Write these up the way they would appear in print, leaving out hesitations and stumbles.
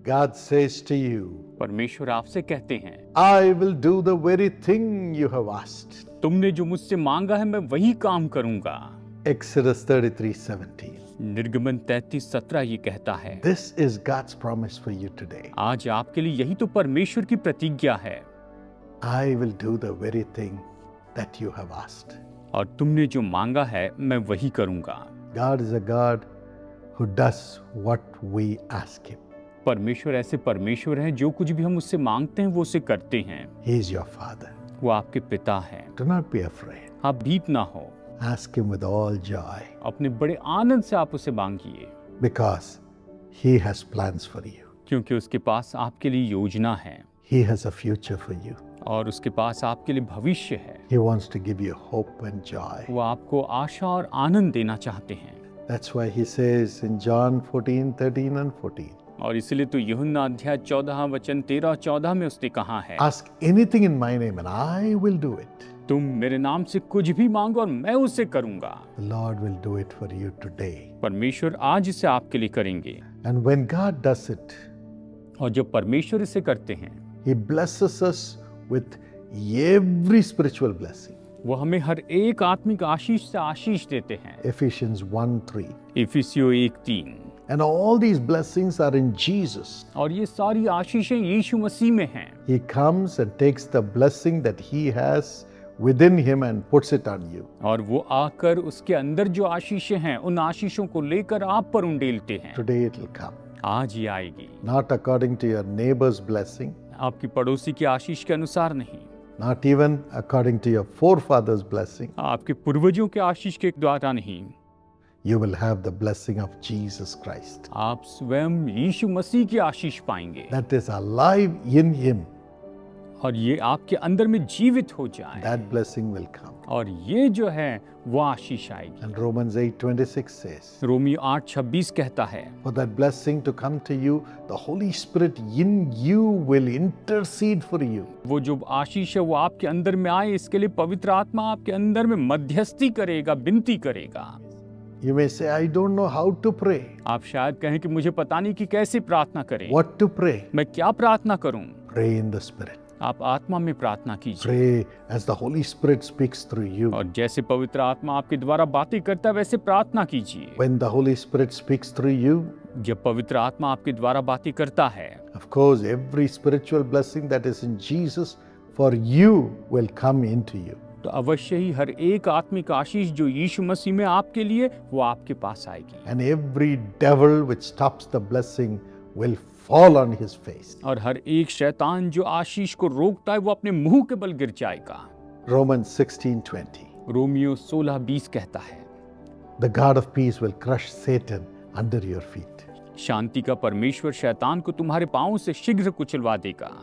God says to you, परमेश्वर आपसे कहते हैं, I will do the very thing you have asked. तुमने जो मुझसे मांगा है मैं वही काम करूंगा। Exodus 33:17. निर्गमन 33:17 ये कहता है। This is God's promise for you today. आज आपके लिए यही तो परमेश्वर की प्रतिज्ञा है। I will do the very thing that you have asked. और तुमने जो मांगा है मैं वही करूंगा। God is a God who does what we ask him. परमेश्वर ऐसे परमेश्वर हैं जो कुछ भी हम उससे मांगते हैं वो उसे करते हैं। He is your Father. वो आपके पिता हैं। Do not be afraid. आप भीत ना हो। Ask him with all joy अपने बड़े आनंद से आप उसे मांगिए, because he has plans for you. क्योंकि उसके पास आपके लिए योजना है He has a future for you. और उसके पास आपके लिए भविष्य है। He wants to give you hope and joy. वो आपको आशा और आनंद देना चाहते हैं। That's why he says in John 14:13 and 14, और इसलिए तो यूहन्ना अध्याय 14 वचन 13-14 में उसने कहा है, ask anything in my name and I will do it. तुम मेरे नाम से कुछ भी मांगो और मैं उसे करूंगा। The Lord will do it for you today. परमेश्वर आज इसे आपके लिए करेंगे। And when God does it, और जब परमेश्वर इसे करते हैं, he blesses us with every spiritual blessing. वो हमें हर एक आत्मिक आशीष से आशीष देते हैं। Ephesians 1:3. इफिसियों 1:3। And all these blessings are in Jesus. और ये सारी आशीषें यीशु मसीह में हैं। He comes and takes the blessing that he has within him and puts it on you. और वो आकर उसके अंदर जो आशीषें हैं उन आशीषों को लेकर आप पर उंडेलते हैं। Today it will come. आज ही आएगी। Not according to your neighbor's blessing, आपकी पड़ोसी की आशीष के अनुसार नहीं, not even according to your forefathers' blessing. आपके पूर्वजों के आशीष के द्वारा नहीं, You will have the blessing of Jesus Christ. आप स्वयं यीशु मसीह की आशीष पाएंगे। That is alive in him. और ये आपके अंदर में जीवित हो जाए। That blessing will come. और ये जो है वो आशीष आएगी। And Romans 8:26 says, रोमियो 8:26 कहता है, for that blessing to come to you, the Holy Spirit in you will intercede for you. वो जो आशीष है वो आपके अंदर में आए इसके लिए पवित्र आत्मा आपके अंदर में मध्यस्थी करेगा, विनती करेगा। You may say, I don't know how to pray. आप शायद कहें कि मुझे पता नहीं कि कैसे प्रार्थना करें। What to pray? मैं क्या प्रार्थना करूं? Pray in the Spirit. आप आत्मा में प्रार्थना कीजिए। Pray as the Holy Spirit speaks through you. और जैसे पवित्र आत्मा आपके द्वारा बातें करता है वैसे प्रार्थना कीजिए। When the Holy Spirit speaks through you, जब पवित्र आत्मा आपके द्वारा बातें करता है, of course, every spiritual blessing that is in Jesus for you will come into you. तो अवश्य ही हर एक आत्मिक आशीष जो यीशु मसीह में आपके लिए वो आपके पास आएगी। And every devil which stops the blessing will fall on his face. और हर एक शैतान जो आशीष को रोकता है वो अपने मुंह के बल गिर जाएगा। Romans 16:20. रोमियो 16:20 कहता है, The God of peace will crush Satan under your feet. शांति का परमेश्वर शैतान को तुम्हारे पांवों से शीघ्र कुचलवा देगा।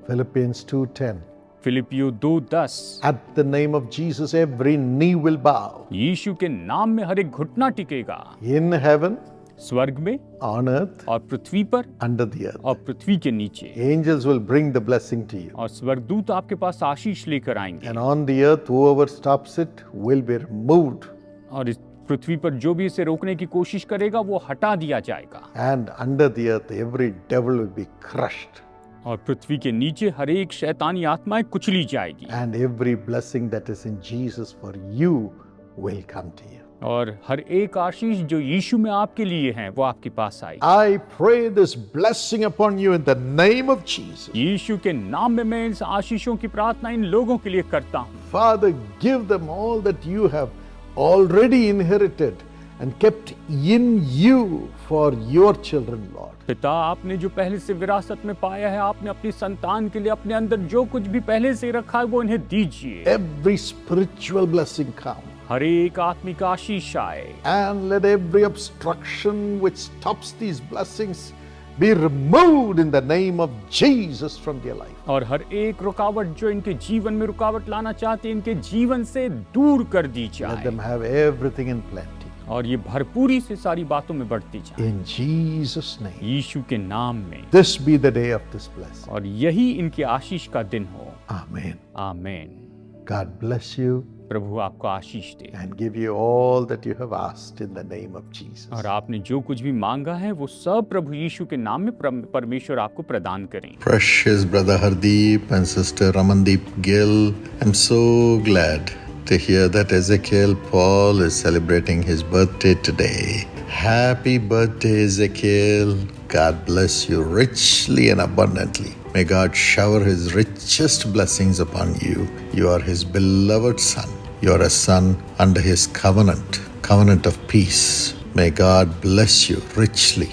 Philippians 2:10. फिलिपियो 2:10। At the name of Jesus, every knee will bow. यीशु के नाम में हर एक घुटना टिकेगा, In heaven, स्वर्ग में on earth, और पृथ्वी पर under the earth. और पृथ्वी के नीचे। Angels will bring the blessing to you. और स्वर्गदूत आपके पास आशीष लेकर आएंगे। And on the earth, whoever stops it will be removed. और इस पृथ्वी पर जो भी इसे रोकने की कोशिश करेगा वो हटा दिया जाएगा। And under the earth, every devil will be crushed. और पृथ्वी के नीचे हर एक शैतानी आत्माएं कुचली जाएगी। And every blessing that is in Jesus for you will come to you. और हर एक आशीष जो यीशु में आपके लिए है वो आपके पास आएगी। I pray this blessing upon you in the name of Jesus. यीशु के नाम में मैं इस आशीषों की प्रार्थना इन लोगों के लिए करता हूँ। Father, give them all that you have already inherited and kept in you for your children, Lord. पिता, आपने जो पहले से विरासत में पाया है आपने अपनी संतान के लिए अपने अंदर जो कुछ भी पहले से रखा है वो इन्हें दीजिए। Every spiritual blessing come. हर एक आत्मिक आशीष आए। And let every obstruction which stops these blessings be removed in the name of Jesus from their life. और हर एक रुकावट जो इनके जीवन में रुकावट लाना चाहते हैं इनके जीवन से दूर कर दी Let जाए। them have everything in plenty. और ये भरपूरी से सारी बातों में बढ़ती जाए। In Jesus' name. यीशु के नाम में। This be the day of this blessing. और यही इनकी आशीष का दिन हो। Amen. आमीन। God bless you प्रभु आपको आशीष दे and give you all that you have asked in the name of Jesus. और आपने जो कुछ भी मांगा है वो सब प्रभु यीशु के नाम में परमेश्वर आपको प्रदान करें। Precious brother Hardeep and sister Ramandeep Gill, I'm so glad to hear that Ezekiel Paul is celebrating his birthday today. Happy birthday, Ezekiel. God bless you richly and abundantly. May God shower his richest blessings upon you. You are his beloved son. You are a son under his covenant of peace. May God bless you richly,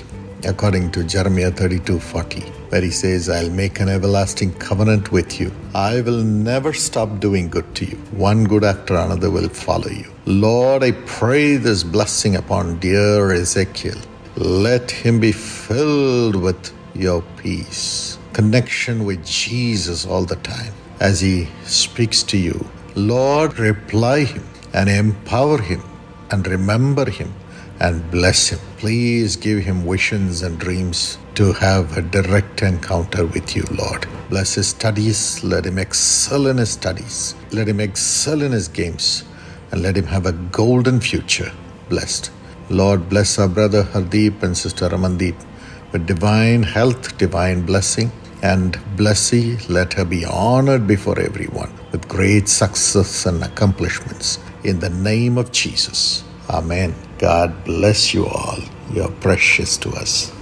according to Jeremiah 32:40, where he says, I'll make an everlasting covenant with you. I will never stop doing good to you. One good after another will follow you. Lord, I pray this blessing upon dear Ezekiel. Let him be filled with your peace, connection with Jesus all the time as he speaks to you. Lord, reply him and empower him and remember him and bless him. Please give him visions and dreams to have a direct encounter with you, Lord. Bless his studies. Let him excel in his studies. Let him excel in his games. And let him have a golden future. Blessed. Lord, bless our brother Hardeep and sister Ramandeep with divine health, divine blessing. And Blessy, let her be honored before everyone with great success and accomplishments. In the name of Jesus. Amen. God bless you all. You are precious to us.